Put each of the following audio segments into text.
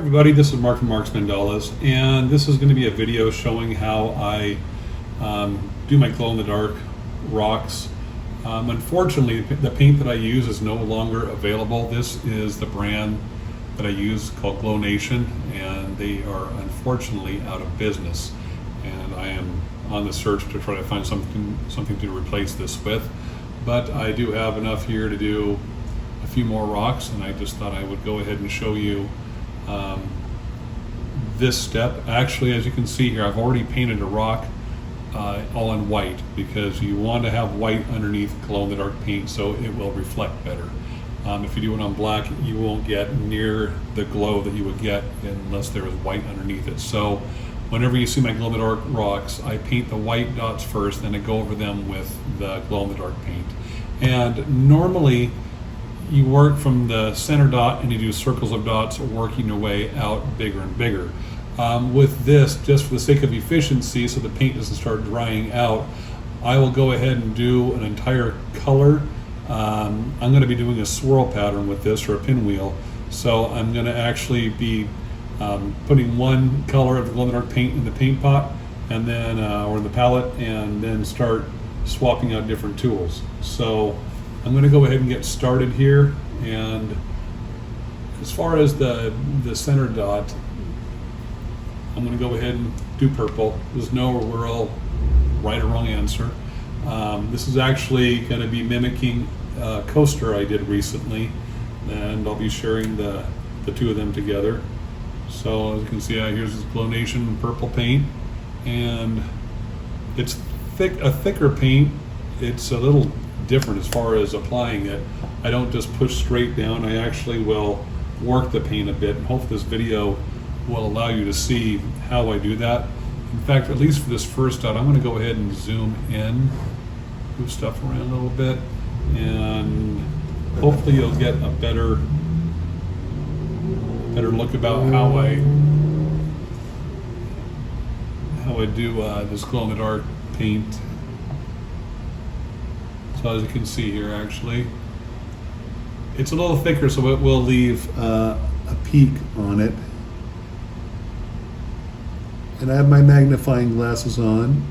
Everybody, this is Mark from Mark's Mandalas, and this is going to be a video showing how I do my glow-in-the-dark rocks. Unfortunately, the paint that I use is no longer available. This is the brand that I use called Glow Nation, and they are unfortunately out of business. And I am on the search to try to find something to replace this with. But I do have enough here to do a few more rocks, and I just thought I would go ahead and show you this step. Actually, as you can see here, I've already painted a rock all in white, because you want to have white underneath glow-in-the-dark paint so it will reflect better. If you do it on black, you won't get near the glow that you would get unless there was white underneath it. So whenever you see my glow-in-the-dark rocks, I paint the white dots first, then I go over them with the glow-in-the-dark paint. And normally you work from the center dot and you do circles of dots, working your way out bigger and bigger. With this, just for the sake of efficiency, so the paint doesn't start drying out, I will go ahead and do an entire color. I'm going to be doing a swirl pattern with this, or a pinwheel. So I'm going to actually be putting one color of the glow-in-the-dark paint in the paint pot, and then or in the palette, and then start swapping out different tools. So I'm going to go ahead and get started here. And as far as the center dot, I'm going to go ahead and do purple. There's no real right or wrong answer. This is actually going to be mimicking a coaster I did recently, and I'll be sharing the two of them together. So as you can see, here's this Glow Nation purple paint, and it's a thicker paint. It's a little different as far as applying it. I don't just push straight down. I actually will work the paint a bit, and hopefully this video will allow you to see how I do that. In fact, at least for this first dot, I'm going to go ahead and zoom in, move stuff around a little bit, and hopefully you'll get a better look about how I do this glow-in-the-dark paint. So as you can see here, actually, it's a little thicker, so it will leave a peak on it. And I have my magnifying glasses on.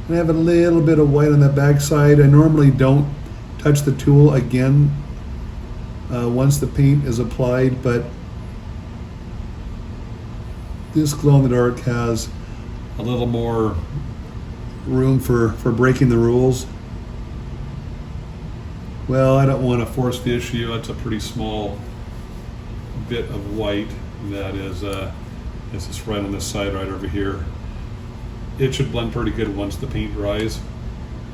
And I have a little bit of white on the back side. I normally don't touch the tool again once the paint is applied, but this glow-in-the-dark has a little more room for breaking the rules. Well, I don't want to force the issue. That's a pretty small bit of white that is just right on this side, right over here. It should blend pretty good once the paint dries.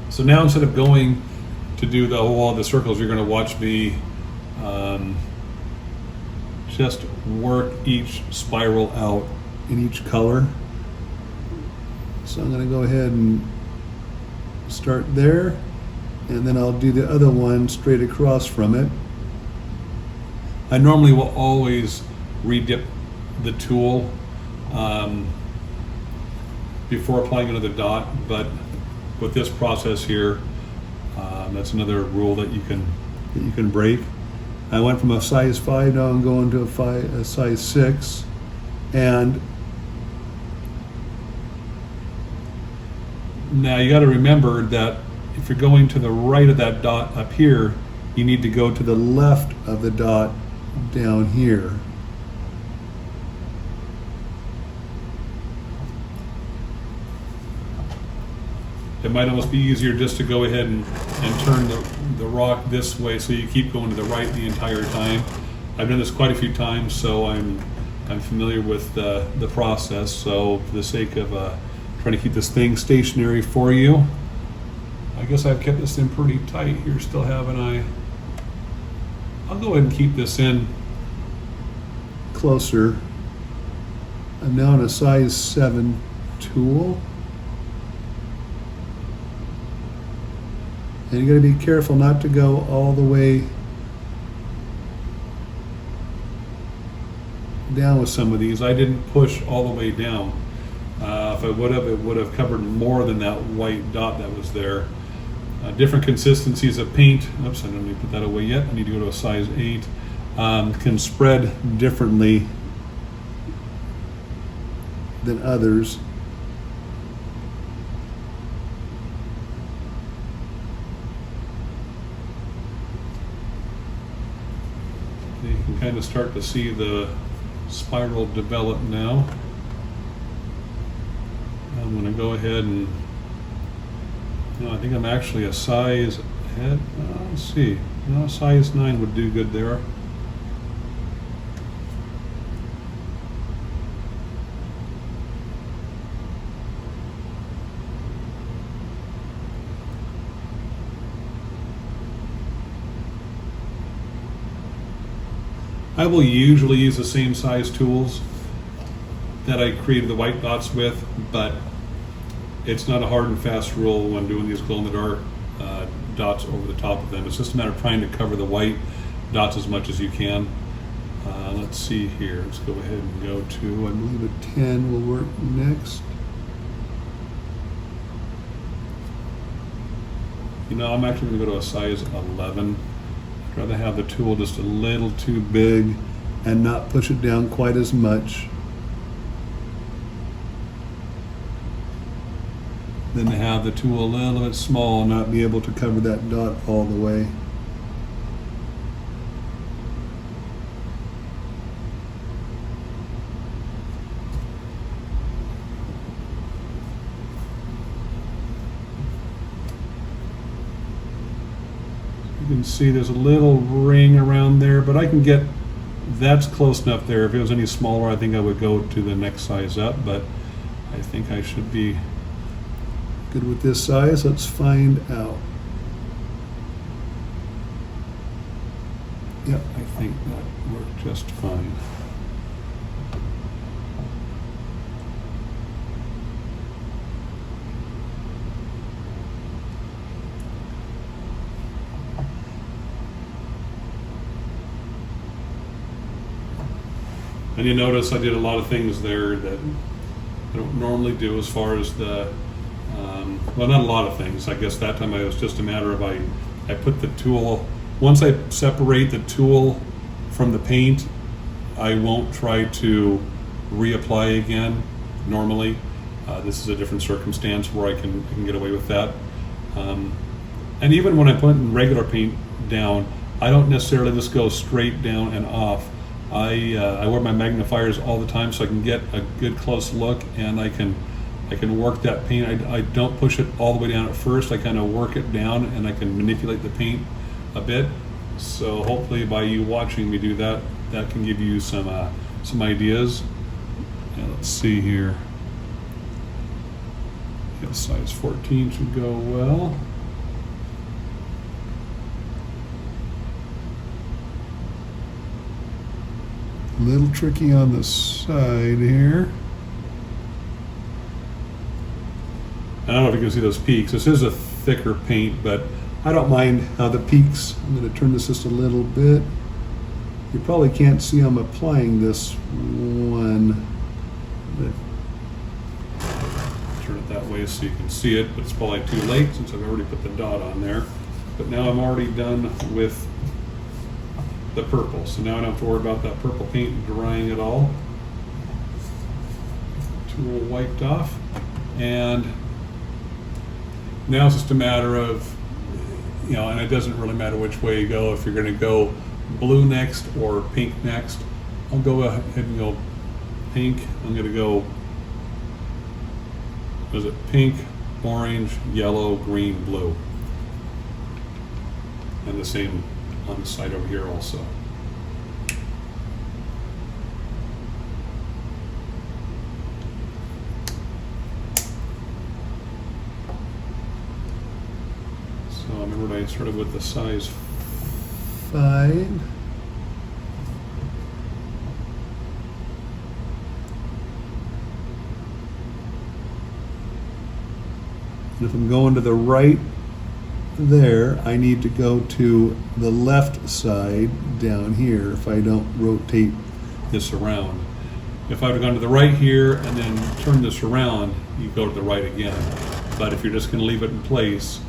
So now, instead of going to do the whole the circles, you're going to watch me just work each spiral out in each color. So I'm going to go ahead and start there, and then I'll do the other one straight across from it. I normally will always re-dip the tool before applying another dot, but with this process here, that's another rule that you can break. I went from a size 5, now I'm going to a size 6, and now you got to remember that if you're going to the right of that dot up here, you need to go to the left of the dot down here. It might almost be easier just to go ahead and turn the rock this way, so you keep going to the right the entire time. I've done this quite a few times, so I'm familiar with the process. So for the sake of trying to keep this thing stationary for you, I guess I've kept this in pretty tight here still, haven't I? I'll go ahead and keep this in closer. I'm now on a size 7 tool. And you got to be careful not to go all the way down with some of these. I didn't push all the way down. If I would have, it would have covered more than that white dot that was there. Different consistencies of paint. Oops, I don't need to put that away yet. I need to go to a size 8. Can spread differently than others. You can kind of start to see the spiral develop now. I'm going to go ahead and, I think I'm actually a size ahead. Let's see, size 9 would do good there. I will usually use the same size tools that I created the white dots with, but it's not a hard and fast rule when doing these glow-in-the-dark dots over the top of them. It's just a matter of trying to cover the white dots as much as you can. Let's see here. Let's go ahead and go to, I believe a 10 will work next. I'm actually going to go to a size 11. I'd rather have the tool just a little too big and not push it down quite as much than to have the tool a little bit small and not be able to cover that dot all the way. You can see there's a little ring around there, but I can get, that's close enough there. If it was any smaller, I think I would go to the next size up, but I think I should be good with this size. Let's find out. Yep, I think that worked just fine. And you notice I did a lot of things there that I don't normally do as far as the, well, not a lot of things. I guess that time it was just a matter of I put the tool, once I separate the tool from the paint, I won't try to reapply again normally. This is a different circumstance where I can get away with that. And even when I put regular paint down, I don't necessarily just go straight down and off. I wear my magnifiers all the time so I can get a good close look, and I can work that paint. I don't push it all the way down at first. I kind of work it down and I can manipulate the paint a bit. So hopefully by you watching me do that, that can give you some ideas. And let's see here. Yeah, size 14 should go well. A little tricky on the side here. I don't know if you can see those peaks. This is a thicker paint, but I don't mind how the peaks. I'm going to turn this just a little bit. You probably can't see I'm applying this one. Turn it that way so you can see it, but it's probably too late since I've already put the dot on there. But now I'm already done with the purple, so now I don't have to worry about that purple paint drying at all. Tool wiped off, and now it's just a matter of, and it doesn't really matter which way you go. If you're going to go blue next or pink next, I'll go ahead and go pink. I'm going to go, is it pink, orange, yellow, green, blue, and the same on the side over here also. So remember I started with the size 5. And if I'm going to the right there, I need to go to the left side down here if I don't rotate this around. If I would have gone to the right here and then turn this around, you go to the right again. But if you're just going to leave it in place,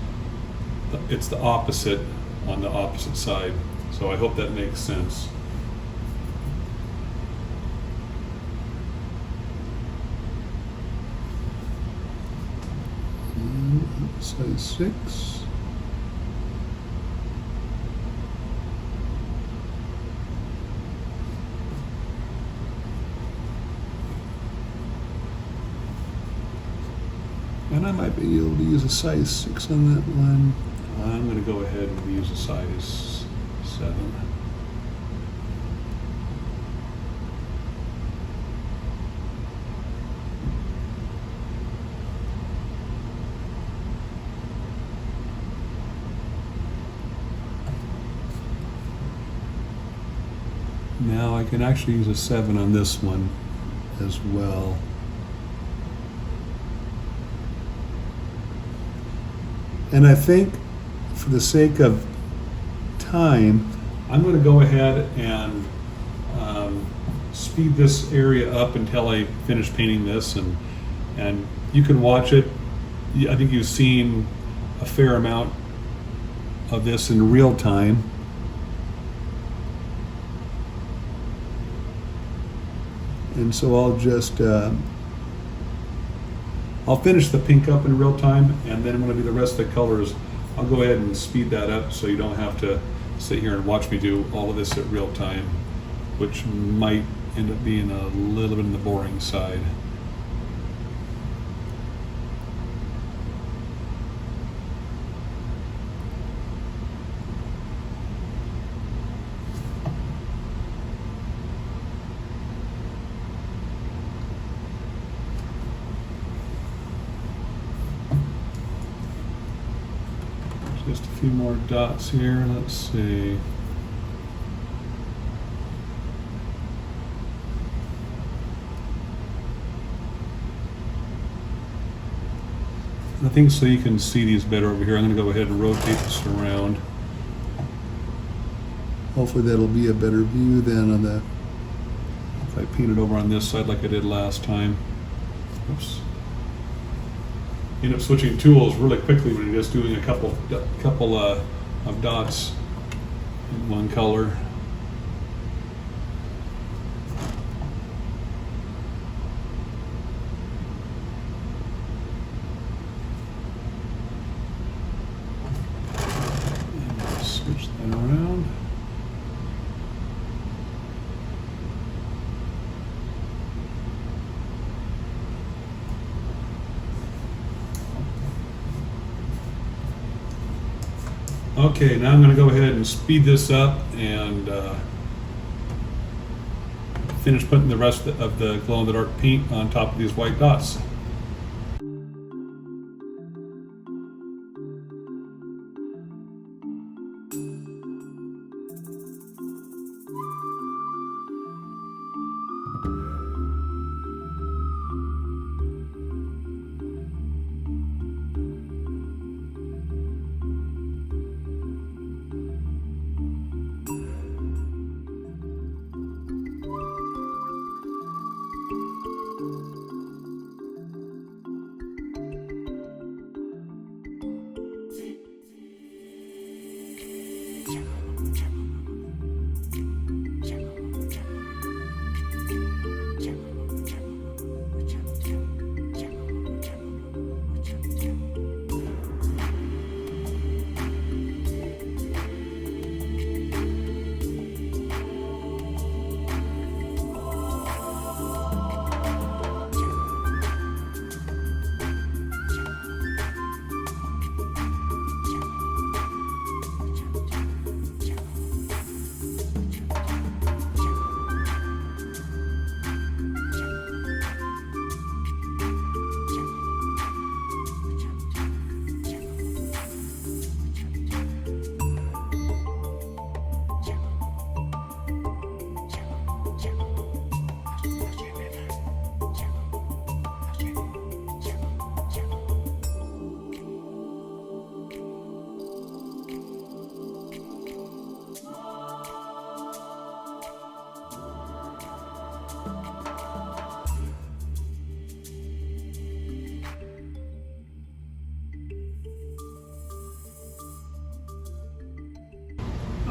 it's the opposite on the opposite side. So I hope that makes sense. Size 6. And I might be able to use a size 6 on that one. I'm going to go ahead and use a size 7. Now I can actually use a 7 on this one as well. And I think for the sake of time, I'm going to go ahead and speed this area up until I finish painting this, and you can watch it. I think you've seen a fair amount of this in real time. and so I'll just I'll finish the pink up in real time, and then when I do the rest of the colors, I'll go ahead and speed that up so you don't have to sit here and watch me do all of this at real time, which might end up being a little bit on the boring side. Just a few more dots here. Let's see. I think so you can see these better over here. I'm going to go ahead and rotate this around. hopefully that'll be a better view than on the If I paint it over on this side like I did last time. Oops. End up switching tools really quickly when you're just doing a couple of dots in one color. And switch that around. Okay, now I'm going to go ahead and speed this up and finish putting the rest of the glow-in-the-dark paint on top of these white dots.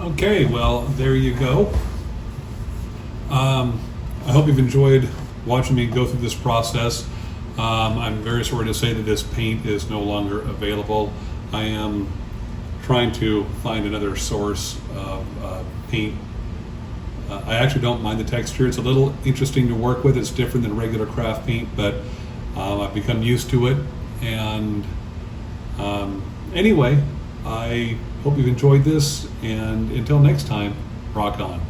Okay, well, there you go. I hope you've enjoyed watching me go through this process. I'm very sorry to say that this paint is no longer available. I am trying to find another source of paint. I actually don't mind the texture. It's a little interesting to work with. It's different than regular craft paint, but I've become used to it. And anyway, I hope you've enjoyed this, and until next time, rock on.